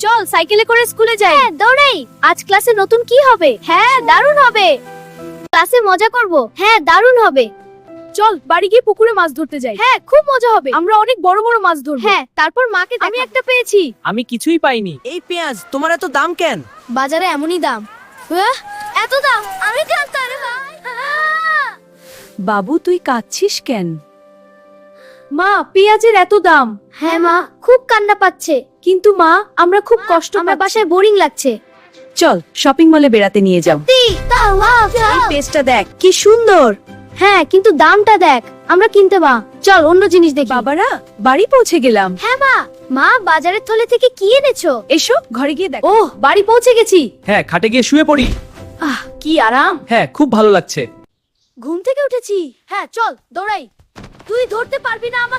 চল সাইকেলে করে স্কুলে যাই। হ্যাঁ দৌড়াই। আজ ক্লাসে নতুন কি হবে? হ্যাঁ দারুণ হবে। ক্লাসে মজা করব। হ্যাঁ দারুণ হবে। চল বাড়ি গিয়ে পুকুরে মাছ ধরতে যাই। হ্যাঁ খুব মজা হবে। আমরা অনেক বড় বড় মাছ ধরব। হ্যাঁ তারপর মাকে আমি একটা পেয়েছি। আমি কিছুই পাইনি। এই পেঁয়াজ তোমার এত দাম কেন? বাজারে এমনই দাম। এত দাম আমি জানতাম রে ভাই। বাবু তুই কাঁদছিস কেন? মা পেঁয়াজের এত দাম। হ্যাঁ মা খুব কান্না পাচ্ছে। কিন্তু মা আমরা খুব কষ্ট আমার বাসায় বোরিং লাগছে। চল শপিং মলে বেড়াতে নিয়ে যাও। এই পেজটা দেখ কি সুন্দর। হ্যাঁ কিন্তু দামটা দেখ। আমরা কিনতে মা চল অন্য জিনিস দেখি। বাবারা বাড়ি পৌঁছে গেলাম। হ্যাঁ মা মা বাজারের থলে থেকে কি এনেছো? এসো ঘরে গিয়ে দেখ। ওহ বাড়ি পৌঁছে গেছি। হ্যাঁ খাটে গিয়ে শুয়ে পড়ি। আহ কি আরাম। হ্যাঁ খুব ভালো লাগছে। ঘুম থেকে উঠেছি। হ্যাঁ চল দৌড়াই। তুই ধরতে পারবি না আমায়।